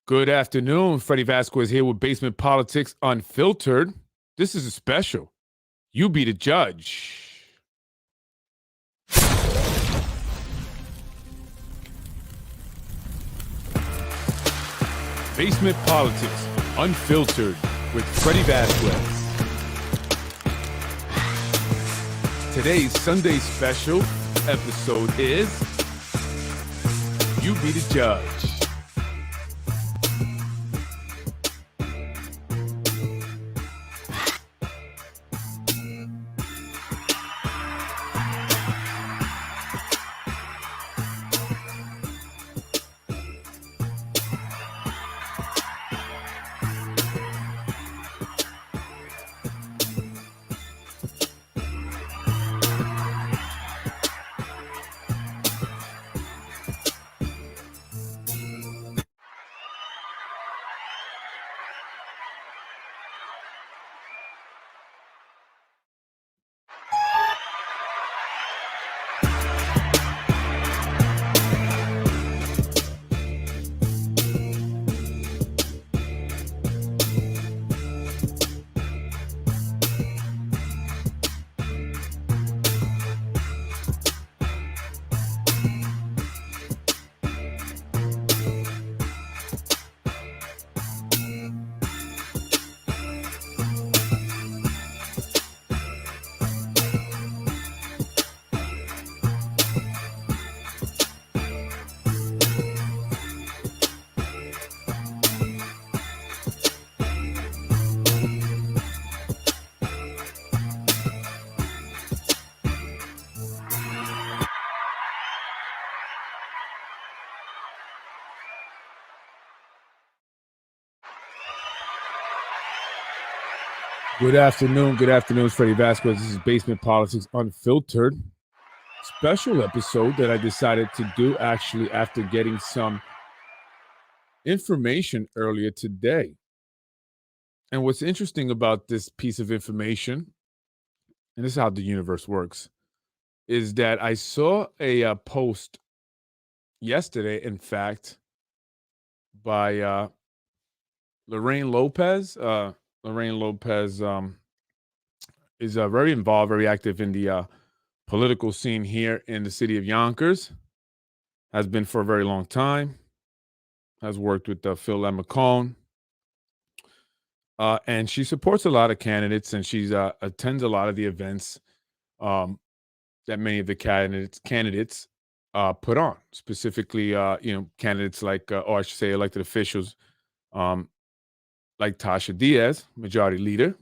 Good afternoon. Freddy Vazquez here with Basement Politics Unfiltered. This is a special. You be the judge. Basement Politics Unfiltered with Freddy Vazquez. Today's Sunday special episode is You Be the Judge. Good afternoon. It's Freddy Vazquez. This is Basement Politics Unfiltered. Special episode that I decided to do actually after getting some information earlier today. And what's interesting about this piece of information, and this is how the universe works, is that I saw a post yesterday, in fact, by Lorraine Lopez. Lorraine Lopez is very involved, very active in the political scene here in the city of Yonkers. Has been for a very long time. Has worked with Phil McCone. And she supports a lot of candidates, and she attends a lot of the events that many of the candidates put on. Specifically, candidates like, or I should say elected officials, like Tasha Diaz, Majority Leader,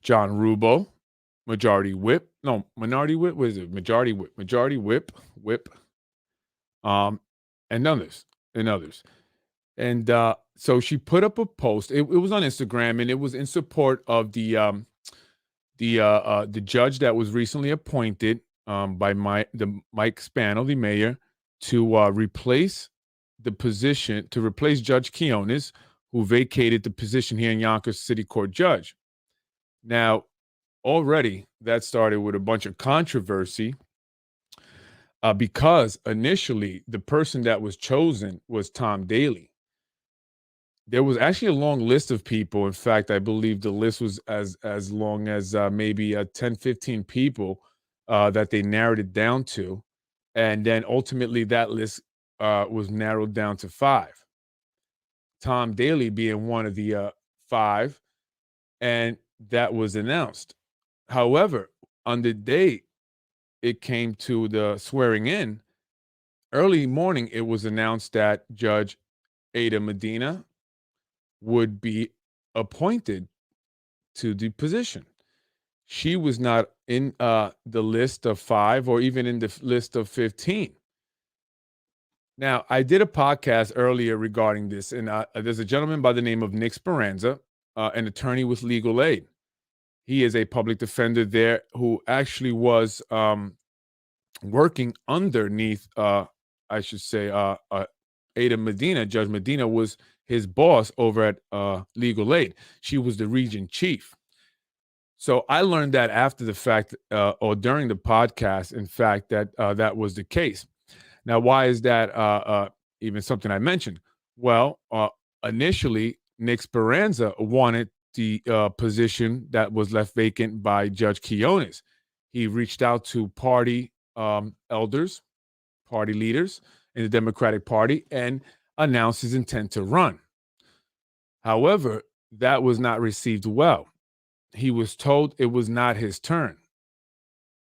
John Rubo, Majority Whip. No, Minority Whip. What is it? Majority Whip. Majority Whip. And others. And so she put up a post. It was on Instagram, and it was in support of the judge that was recently appointed by Mike Spano, the mayor, to replace Judge Quinones, who vacated the position here in Yonkers City Court judge. Now, already that started with a bunch of controversy because initially the person that was chosen was Tom Daly. There was actually a long list of people. In fact, I believe the list was as long as maybe 10, 15 people that they narrowed it down to. And then ultimately that list was narrowed down to 5. Tom Daly being one of the 5, and that was announced. However, on the day it came to the swearing in, early morning, it was announced that Judge Aydah Medina would be appointed to the position. She was not in the list of 5 or even in the list of 15. Now, I did a podcast earlier regarding this, and there's a gentleman by the name of Nick Speranza, an attorney with legal aid. He is a public defender there who actually was working underneath, Aydah Medina. Judge Medina was his boss over at legal aid. She was the region chief. So I learned that after the fact, or during the podcast, in fact, that that was the case. Now, why is that even something I mentioned? Well, initially, Nick Speranza wanted the position that was left vacant by Judge Quinones. He reached out to party elders, party leaders in the Democratic Party, and announced his intent to run. However, that was not received well. He was told it was not his turn.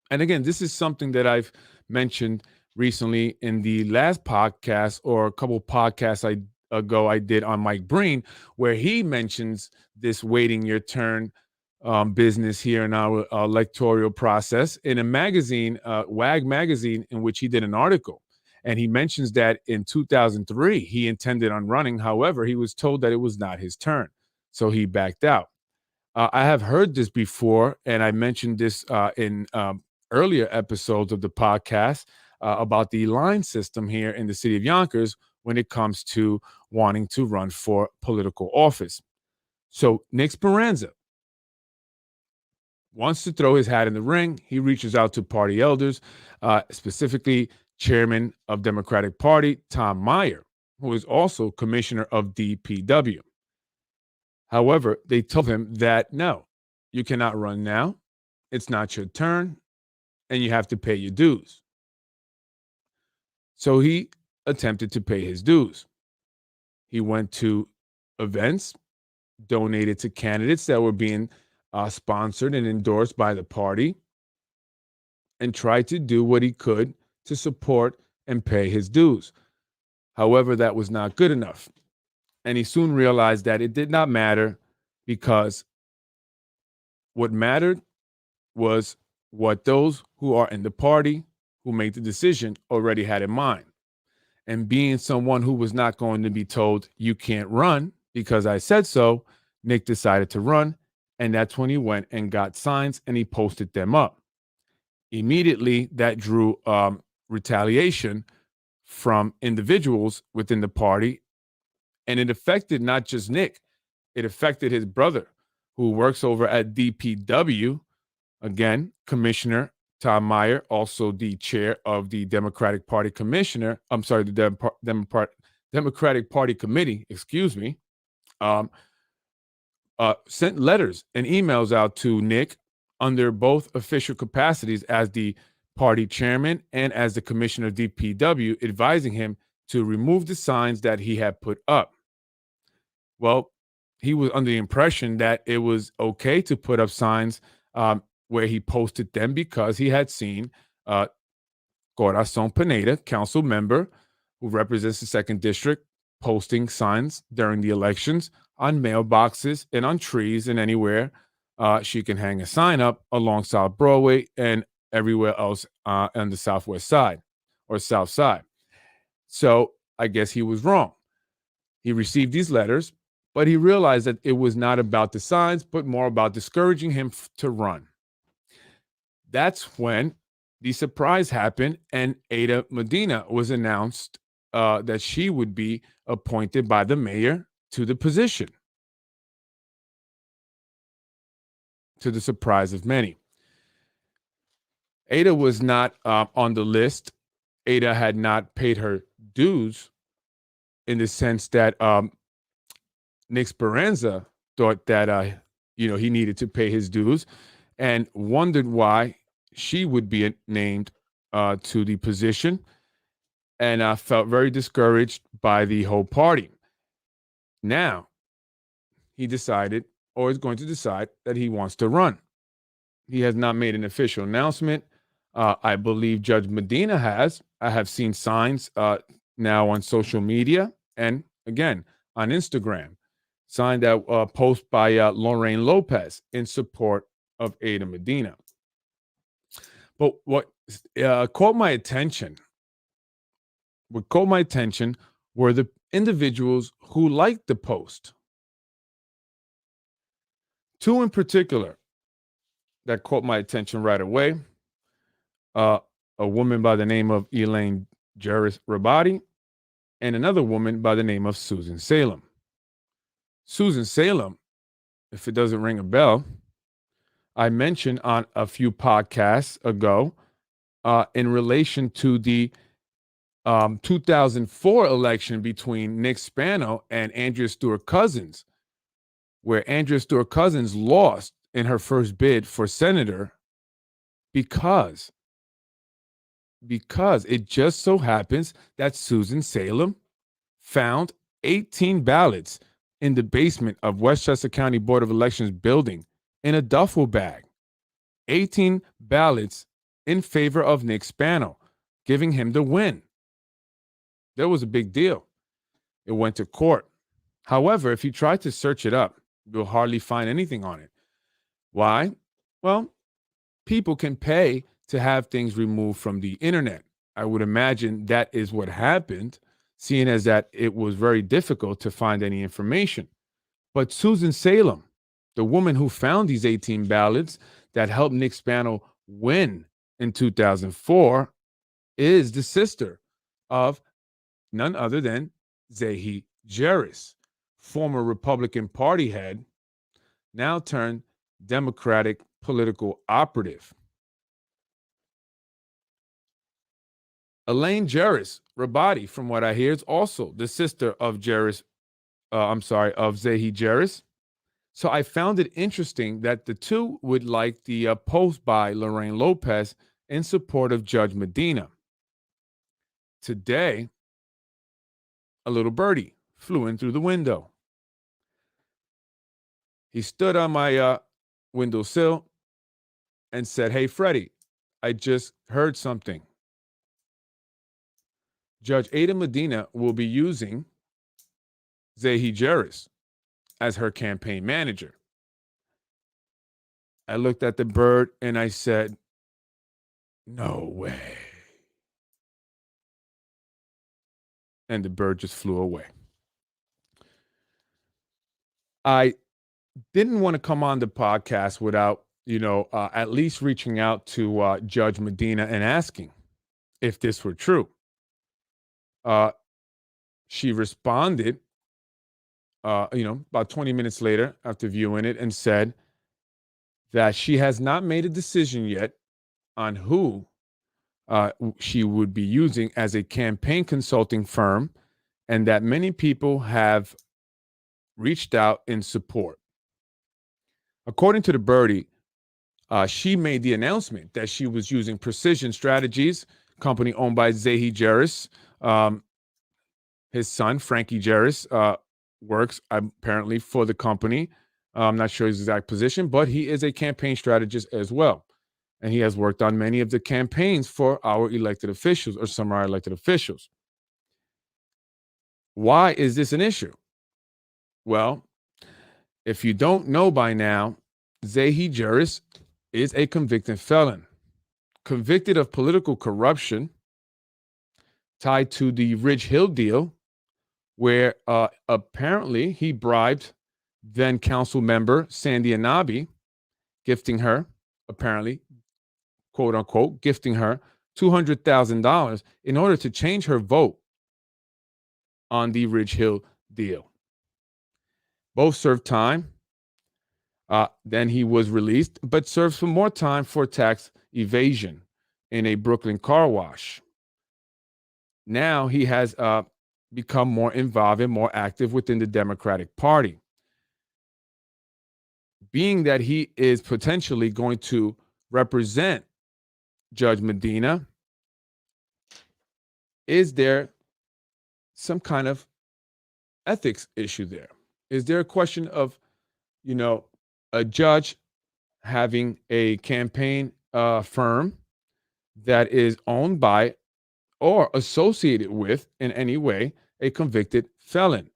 And again, this is something that I've mentioned recently in the last podcast or a couple podcasts ago I did on Mike Breen, where he mentions this waiting your turn business here in our electoral process in a magazine, WAG magazine, in which he did an article. And he mentions that in 2003, he intended on running. However, he was told that it was not his turn. So he backed out. I have heard this before, and I mentioned this in earlier episodes of the podcast about the line system here in the city of Yonkers when it comes to wanting to run for political office. So Nick Speranza wants to throw his hat in the ring. He reaches out to party elders, specifically chairman of Democratic Party, Tom Meier, who is also commissioner of DPW. However, they told him that no, you cannot run now. It's not your turn, and you have to pay your dues. So he attempted to pay his dues. He went to events, donated to candidates that were being sponsored and endorsed by the party, and tried to do what he could to support and pay his dues. However, that was not good enough. And he soon realized that it did not matter because what mattered was what those who are in the party who made the decision already had in mind. And being someone who was not going to be told, you can't run because I said so, Nick decided to run. And that's when he went and got signs and he posted them up. Immediately, that drew retaliation from individuals within the party. And it affected not just Nick, it affected his brother, who works over at DPW. Again, Commissioner Tom Meier, also the chair of the Democratic Party Commissioner. I'm sorry, the Democratic Party Committee, excuse me, sent letters and emails out to Nick under both official capacities as the party chairman and as the commissioner of DPW, advising him to remove the signs that he had put up. Well, he was under the impression that it was okay to put up signs where he posted them because he had seen Corazon Pineda, council member who represents the 2nd District, posting signs during the elections on mailboxes and on trees and anywhere she can hang a sign up along South Broadway and everywhere else on the southwest side or south side. So I guess he was wrong. He received these letters, but he realized that it was not about the signs, but more about discouraging him to run. That's when the surprise happened, and Aydah Medina was announced that she would be appointed by the mayor to the position, to the surprise of many. Aydah was not on the list. Aydah had not paid her dues in the sense that Nick Speranza thought that he needed to pay his dues and wondered why she would be named to the position, and felt very discouraged by the whole party. Now, he decided, or is going to decide, that he wants to run. He has not made an official announcement. I believe Judge Medina has. I have seen signs now on social media and, again, on Instagram, signed that post by Lorraine Lopez in support of Aydah Medina. But what caught my attention were the individuals who liked the post. Two in particular that caught my attention right away. A woman by the name of Elaine Jarvis Rabati and another woman by the name of Susan Salem. Susan Salem, if it doesn't ring a bell, I mentioned on a few podcasts ago in relation to the 2004 election between Nick Speran and Andrea Stewart Cousins, where Andrea Stewart Cousins lost in her first bid for senator because it just so happens that Susan Salem found 18 ballots in the basement of Westchester County Board of Elections building in a duffel bag. 18 ballots in favor of Nick Speran, giving him the win. That was a big deal. It went to court. However, if you try to search it up, you'll hardly find anything on it. Why? Well, people can pay to have things removed from the internet. I would imagine that is what happened, seeing as that it was very difficult to find any information. But Susan Salem, the woman who found these 18 ballots that helped Nick Speran win in 2004, is the sister of none other than Zehi Jeris, former Republican Party head, now turned Democratic political operative. Elaine Jeris Rabati, from what I hear, is also the sister of of Zehi Jeris. So I found it interesting that the two would like the post by Lorraine Lopez in support of Judge Medina. Today, a little birdie flew in through the window. He stood on my windowsill and said, "Hey, Freddy, I just heard something. Judge Aydah Medina will be using Zehi Jeris as her campaign manager." I looked at the bird and I said, "No way." And the bird just flew away. I didn't want to come on the podcast without, at least reaching out to Judge Medina and asking if this were true. She responded, about 20 minutes later after viewing it, and said that she has not made a decision yet on who she would be using as a campaign consulting firm, and that many people have reached out in support. According to the birdie, she made the announcement that she was using Precision Strategies, company owned by Zehi Jeris. His son, Frankie Jeris, works apparently for the company. I'm not sure his exact position, but he is a campaign strategist as well. And he has worked on many of the campaigns for our elected officials, or some of our elected officials. Why is this an issue? Well, if you don't know by now, Zehi Jeris is a convicted felon, convicted of political corruption tied to the Ridge Hill deal, where apparently he bribed then council member Sandy Anabi, gifting her, apparently, quote unquote, gifting her $200,000 in order to change her vote on the Ridge Hill deal. Both served time. Then he was released, but served some more time for tax evasion in a Brooklyn car wash. Now he has become more involved and more active within the Democratic Party. Being that he is potentially going to represent Judge Medina, is there some kind of ethics issue there? Is there a question of, a judge having a campaign firm that is owned by or associated with in any way a convicted felon?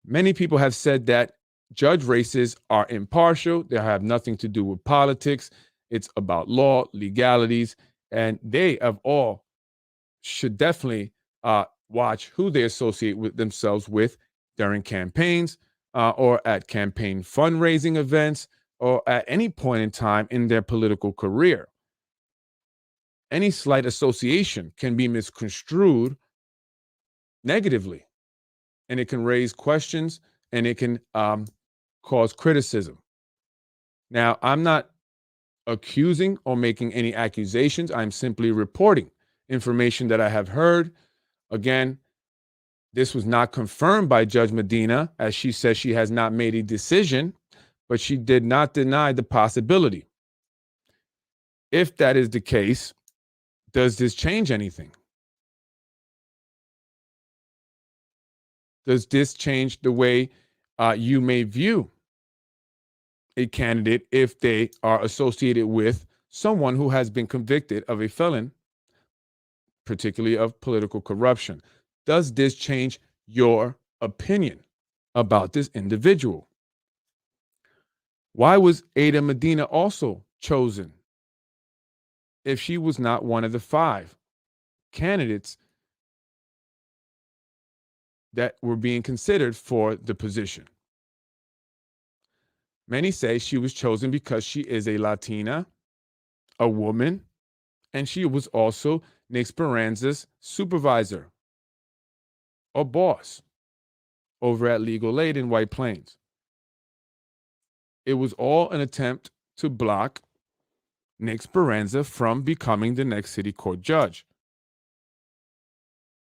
Many people have said that judge races are impartial. They have nothing to do with politics. It's about law, legalities, and they of all should definitely watch who they associate with themselves with during campaigns or at campaign fundraising events or at any point in time in their political career. Any slight association can be misconstrued negatively, and it can raise questions and it can cause criticism. Now, I'm not accusing or making any accusations. I'm simply reporting information that I have heard Again, this was not confirmed by Judge Medina, as she says she has not made a decision, but she did not deny the possibility. If that is the case, does this change anything? Does this change the way you may view a candidate if they are associated with someone who has been convicted of a felon, particularly of political corruption? Does this change your opinion about this individual? Why was Aydah Medina also chosen if she was not one of the 5 candidates that were being considered for the position? Many say she was chosen because she is a Latina, a woman, and she was also Nick Speranza's supervisor or boss over at Legal Aid in White Plains. It was all an attempt to block Nick Speranza from becoming the next city court judge.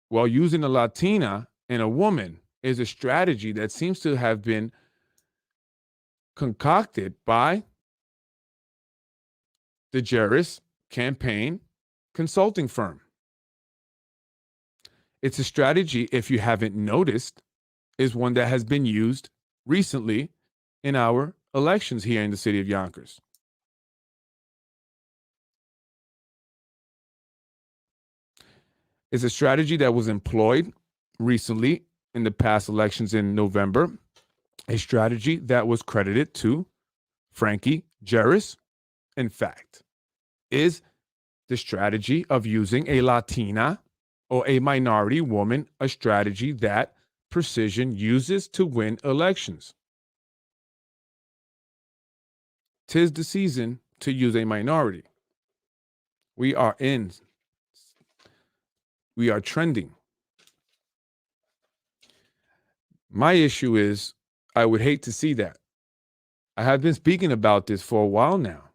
While using a Latina and a woman is a strategy that seems to have been concocted by the Jarris campaign consulting firm. It's a strategy, if you haven't noticed, is one that has been used recently in our elections here in the city of Yonkers. It's a strategy that was employed recently in the past elections in November, a strategy that was credited to Frankie Jarris. In fact, is the strategy of using a Latina or a minority woman a strategy that Precision uses to win elections? 'Tis the season to use a minority. We are trending. My issue is I would hate to see that. I have been speaking about this for a while now,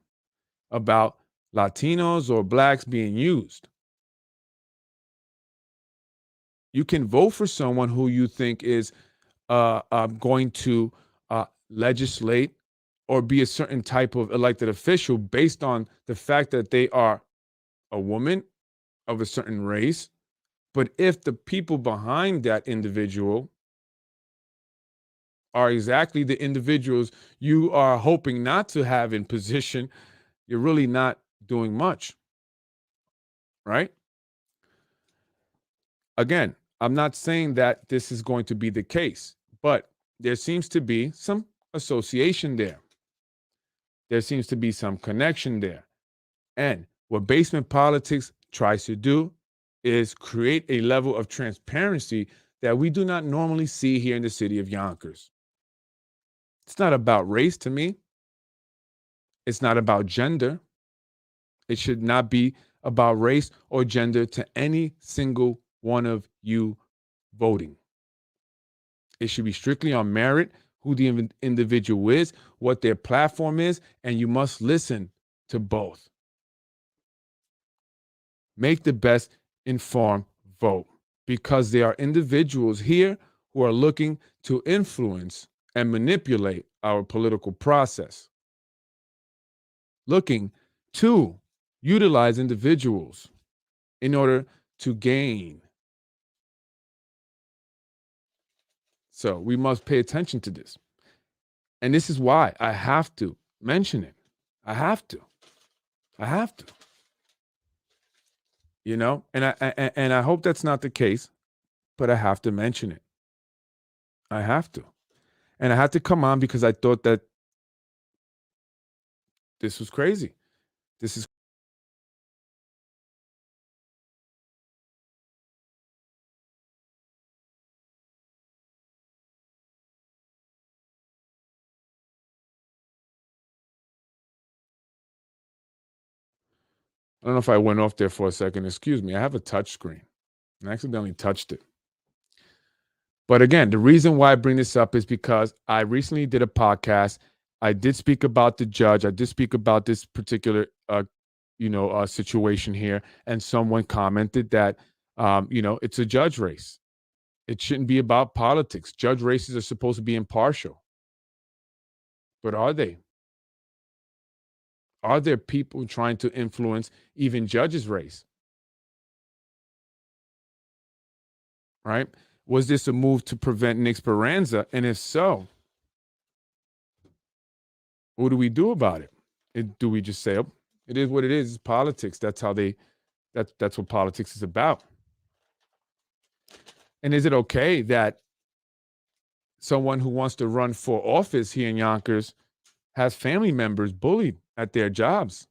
about Latinos or blacks being used. You can vote for someone who you think is going to legislate or be a certain type of elected official based on the fact that they are a woman of a certain race. But if the people behind that individual are exactly the individuals you are hoping not to have in position, you're really not doing much, right? Again, I'm not saying that this is going to be the case, but there seems to be some association there. There seems to be some connection there. And what basement politics tries to do is create a level of transparency that we do not normally see here in the city of Yonkers. It's not about race to me. It's not about gender. It should not be about race or gender to any single one of you voting. It should be strictly on merit, who the individual is, what their platform is, and you must listen to both. Make the best informed vote, because there are individuals here who are looking to influence and manipulate our political process, looking to utilize individuals in order to gain. So we must pay attention to this. And this is why I have to mention it. I have to. You know, and I hope that's not the case, but I have to mention it. I have to. And I had to come on because I thought that this was crazy. This is I don't know if I went off there for a second. Excuse me. I have a touch screen. I accidentally touched it. But again, the reason why I bring this up is because I recently did a podcast. I did speak about the judge. I did speak about this particular, situation here. And someone commented that It's a judge race. It shouldn't be about politics. Judge races are supposed to be impartial. But are they? Are there people trying to influence even judges' race? Right? Was this a move to prevent Nick Speranza? And if so, what do we do about it? Do we just say, oh, it is what it is? It's politics. That's how that's what politics is about. And is it okay that someone who wants to run for office here in Yonkers has family members bullied at their jobs?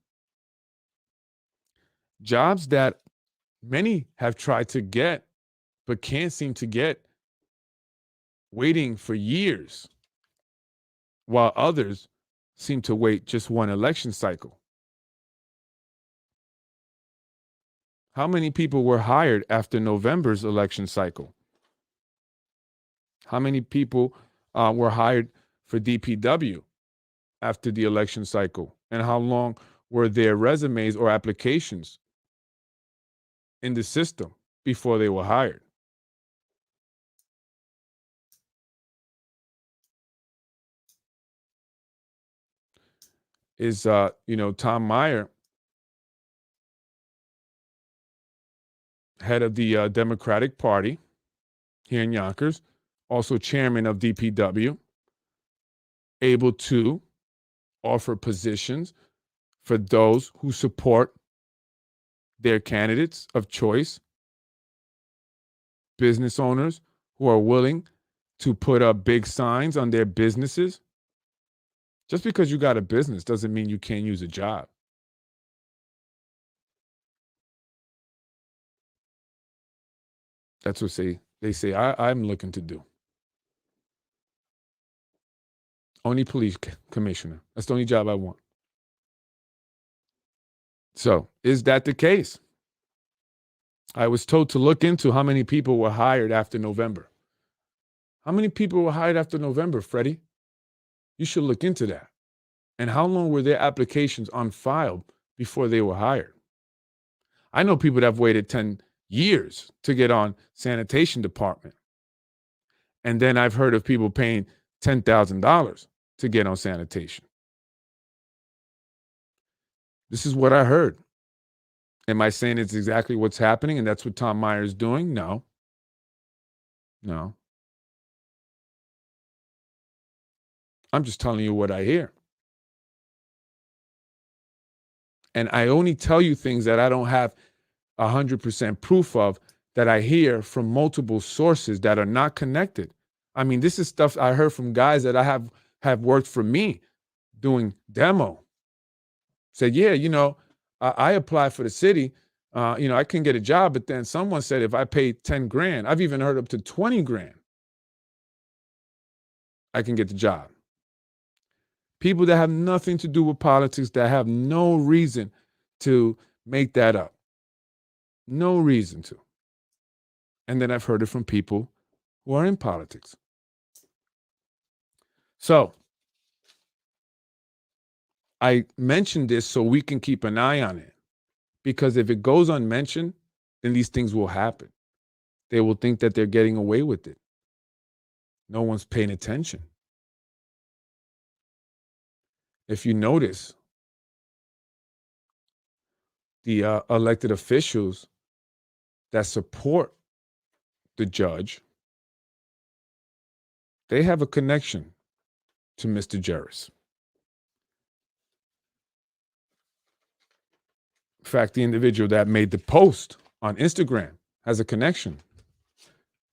Jobs that many have tried to get, but can't seem to get, waiting for years, while others seem to wait just one election cycle. How many people were hired after November's election cycle? How many people were hired for DPW after the election cycle? And how long were their resumes or applications in the system before they were hired? Is Tom Meier, head of the Democratic Party here in Yonkers, also chairman of DPW, able to offer positions for those who support their candidates of choice, business owners who are willing to put up big signs on their businesses? Just because you got a business doesn't mean you can't use a job. That's what they say I'm looking to do. Only police commissioner. That's the only job I want. So is that the case? I was told to look into how many people were hired after November. How many people were hired after November, Freddy? You should look into that. And how long were their applications on file before they were hired? I know people that have waited 10 years to get on sanitation department. And then I've heard of people paying $10,000 to get on sanitation. This is what I heard. Am I saying it's exactly what's happening and that's what Tom Meier is doing? No. No. I'm just telling you what I hear. And I only tell you things that I don't have 100% proof of, that I hear from multiple sources that are not connected. I mean, this is stuff I heard from guys that I have worked for me doing demo. Said, yeah, I applied for the city. I can get a job, but then someone said if I pay 10 grand, I've even heard up to 20 grand, I can get the job. People that have nothing to do with politics, that have no reason to make that up. No reason to. And then I've heard it from people who are in politics. So I mentioned this so we can keep an eye on it. Because if it goes unmentioned, then these things will happen. They will think that they're getting away with it. No one's paying attention. If you notice, the elected officials that support the judge, they have a connection to Mr. Jarris. In fact, the individual that made the post on Instagram has a connection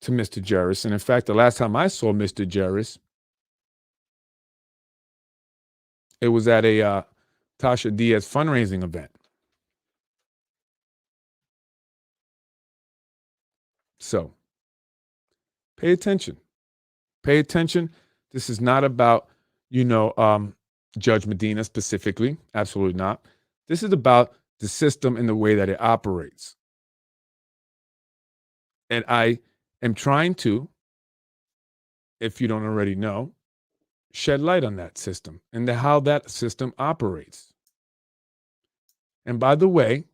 to Mr. Jarris. And in fact, the last time I saw Mr. Jarris, it was at a Tasha Diaz fundraising event. So pay attention. Pay attention. This is not about, Judge Medina specifically. Absolutely not. This is about the system and the way that it operates. And I am trying to, if you don't already know, shed light on that system and how that system operates. And by the way,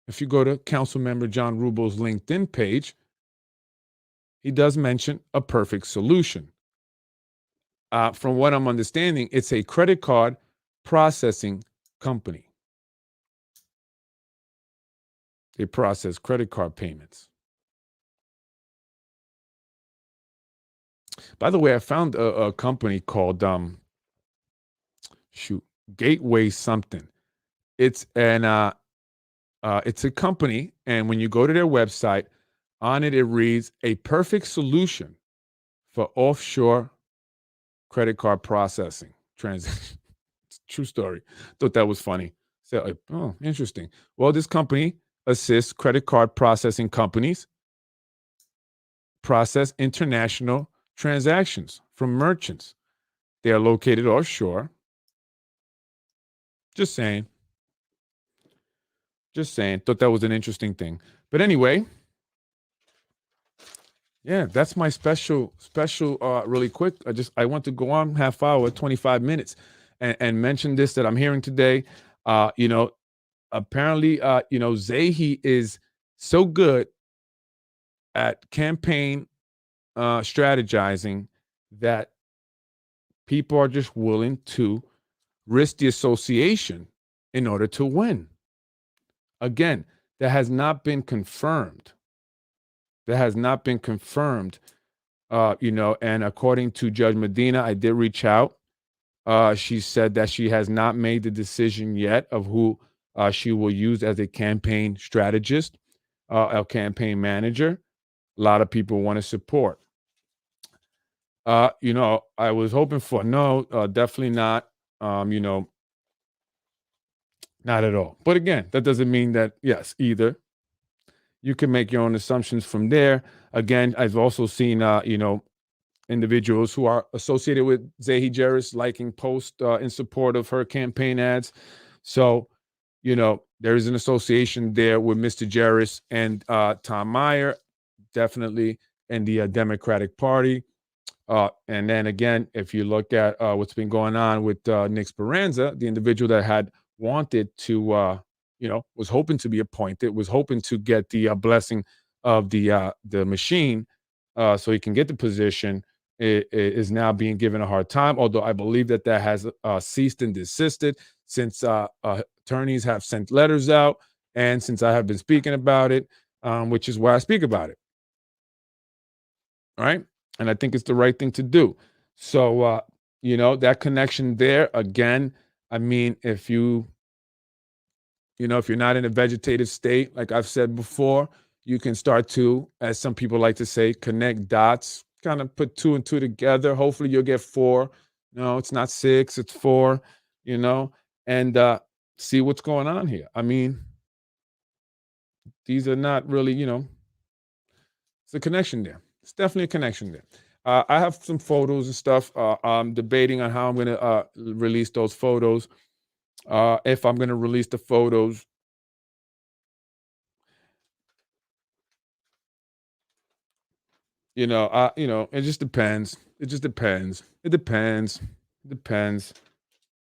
if you go to Council Member John Rubel's LinkedIn page, he does mention a perfect solution. From what I'm understanding, it's a credit card processing company. They process credit card payments. By the way, I found a company called Gateway something. It's it's a company, and when you go to their website, on it reads a perfect solution for offshore credit card processing transaction. True story. Thought that was funny. So, oh, interesting. Well, this company assists credit card processing companies process international transactions from merchants. They are located offshore. Just saying. Just saying. Thought that was an interesting thing. But anyway, yeah, that's my special, really quick. I want to go on half hour, 25 minutes, and mention this that I'm hearing today. Apparently, Zahi is so good at campaign strategizing that people are just willing to risk the association in order to win. Again, that has not been confirmed. That has not been confirmed. And according to Judge Medina, I did reach out. She said that she has not made the decision yet of who she will use as a campaign strategist, a campaign manager. A lot of people want to support. I was hoping for no, definitely not. Not at all. But again, that doesn't mean that yes, either. You can make your own assumptions from there. Again, I've also seen individuals who are associated with Zahi Jeris liking posts in support of her campaign ads. So, there is an association there with Mr. Jeris and Tom Meier, definitely in the Democratic Party. And then again, if you look at what's been going on with Nick Speranza, the individual that had wanted to, was hoping to be appointed, was hoping to get the blessing of the machine so he can get the position, is now being given a hard time. Although I believe that has ceased and desisted since attorneys have sent letters out and since I have been speaking about it, which is why I speak about it. All right. And I think it's the right thing to do. So, that connection there, again, I mean, if you're not in a vegetative state, like I've said before, you can start to, as some people like to say, connect dots, kind of put 2 and 2 together. Hopefully you'll get 4. No, it's not 6, it's 4, and see what's going on here. I mean, these are not really, it's a connection there. It's definitely a connection there. I have some photos and stuff. I'm debating on how I'm going to release those photos. If I'm going to release the photos, it just depends. It just depends. It depends. It depends.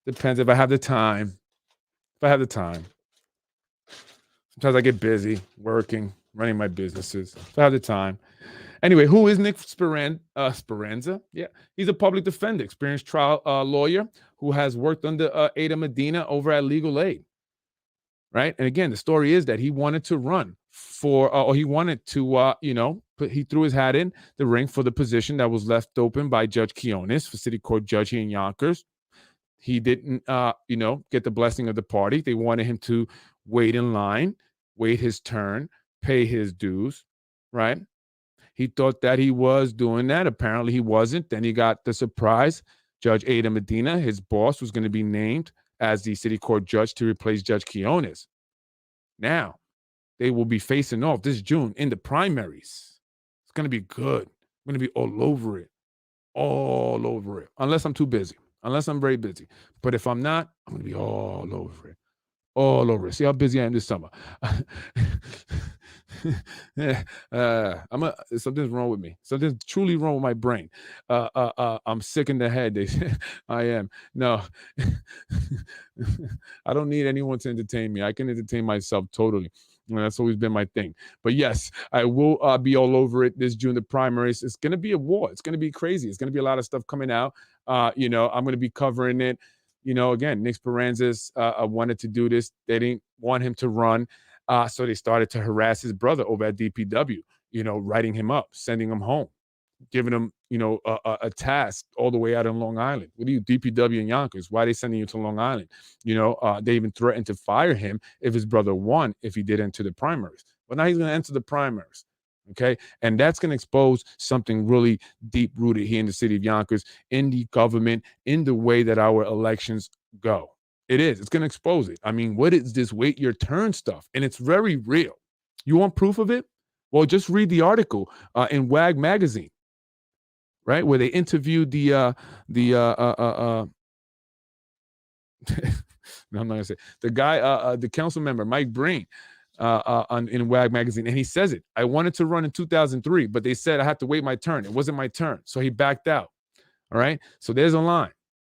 Depends if I have the time. If I have the time. Sometimes I get busy working, running my businesses. If I have the time. Anyway, who is Nick Speranza? Yeah, he's a public defender, experienced trial lawyer who has worked under Aydah Medina over at Legal Aid. Right, and again, the story is that he wanted to run for, or he wanted to, he threw his hat in the ring for the position that was left open by Judge Quinones for City Court Judge here in Yonkers. He didn't, get the blessing of the party. They wanted him to wait in line, wait his turn, pay his dues. Right. He thought that he was doing that. Apparently he wasn't. Then he got the surprise. Judge Aydah Medina, his boss, was going to be named as the city court judge to replace Judge Quinones. Now, they will be facing off this June in the primaries. It's going to be good. I'm going to be all over it. All over it. Unless I'm too busy. Unless I'm very busy. But if I'm not, I'm going to be all over it. All over it. See how busy I am this summer. Something's wrong with me. Something's truly wrong with my brain. I'm sick in the head. I am. No, I don't need anyone to entertain me. I can entertain myself totally. That's always been my thing. But yes, I will be all over it this June, the primaries. It's going to be a war. It's going to be crazy. It's going to be a lot of stuff coming out. I'm going to be covering it. Again, Nick Speranza wanted to do this. They didn't want him to run. So they started to harass his brother over at DPW, writing him up, sending him home, giving him, a task all the way out in Long Island. What are you, DPW in Yonkers? Why are they sending you to Long Island? They even threatened to fire him if his brother won, if he did enter the primaries. But now he's going to enter the primaries. Okay. And that's going to expose something really deep rooted here in the city of Yonkers, in the government, in the way that our elections go. It is. It's going to expose it. I mean, what is this wait your turn stuff? And it's very real. You want proof of it? Well, just read the article in WAG magazine, right? Where they interviewed no, I'm not going to say the guy, the council member, Mike Breen, in WAG magazine. And he says it. I wanted to run in 2003, but they said I had to wait my turn. It wasn't my turn. So he backed out. All right. So there's a line.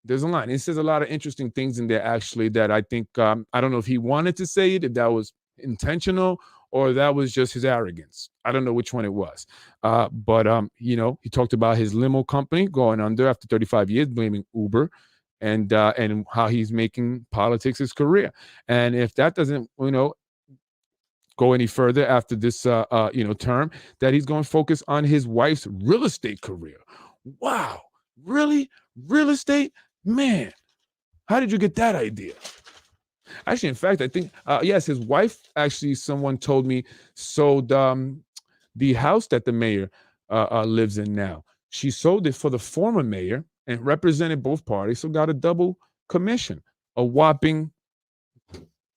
There's a line. It says a lot of interesting things in there, actually, that I think, I don't know if he wanted to say it, if that was intentional, or that was just his arrogance. I don't know which one it was. But he talked about his limo company going under after 35 years, blaming Uber, and how he's making politics his career. And if that doesn't, go any further after this, term, that he's going to focus on his wife's real estate career. Wow. Really? Real estate? Man, how did you get that idea? Actually, in fact, I think, yes, his wife, actually, someone told me, sold the house that the mayor lives in now. She sold it for the former mayor and represented both parties, so got a double commission, a whopping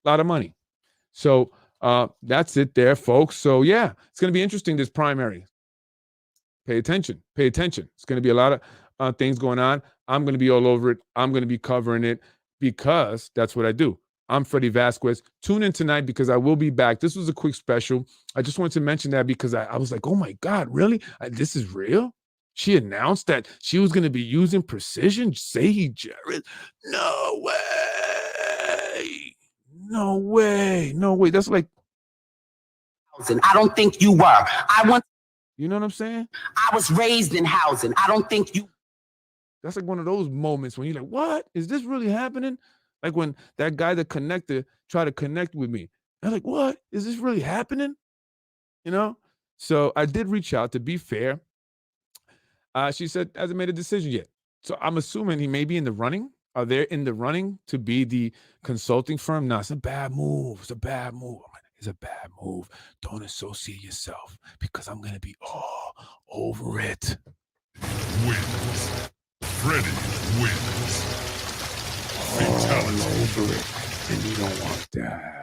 lot of money. So that's it there, folks. So, yeah, it's going to be interesting, this primary. Pay attention. Pay attention. It's going to be a lot of things going on. I'm going to be all over it. I'm going to be covering it because that's what I do. I'm Freddy Vazquez. Tune in tonight because I will be back. This was a quick special. I just wanted to mention that because I was like, oh, my God, really? This is real? She announced that she was going to be using precision? Say Jared? No way. No way. No way. That's like. I don't think you were. You know what I'm saying? I was raised in housing. I don't think you. That's like one of those moments when you're like, what? Is this really happening? Like when that guy, the connector, tried to connect with me. I'm like, what? Is this really happening? So I did reach out, to be fair. She said, hasn't made a decision yet. So I'm assuming he may be in the running. Are they in the running to be the consulting firm? No, it's a bad move. It's a bad move. It's a bad move. Don't associate yourself because I'm going to be all over it. Wins. Freddy wins. Fatality. All over it. And you don't want that.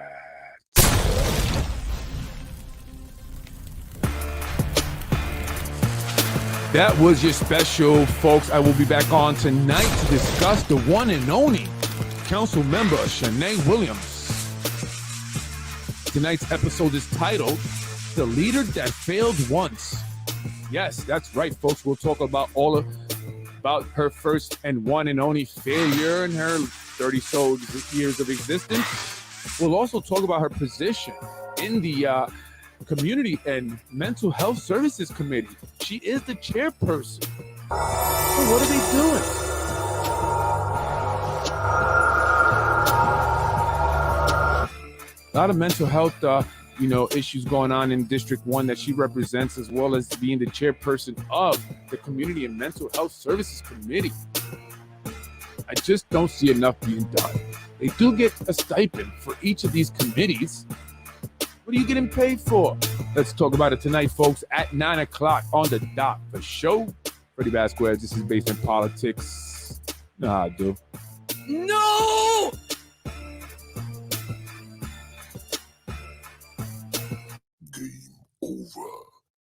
That was your special, folks. I will be back on tonight to discuss the one and only council member, Shanae Williams. Tonight's episode is titled, The Leader That Failed Once. Yes, that's right, folks. We'll talk about about her first and one and only failure in her 30-so years of existence. We'll also talk about her position in the Community and Mental Health Services Committee. She is the chairperson. So what are they doing? A lot of mental health, issues going on in District 1 that she represents, as well as being the chairperson of the Community and Mental Health Services Committee. I just don't see enough being done. They do get a stipend for each of these committees. What are you getting paid for? Let's talk about it tonight, folks, at 9 o'clock on the dot. The show, Freddy Vazquez. This is Basement Politics. You know how I do. No!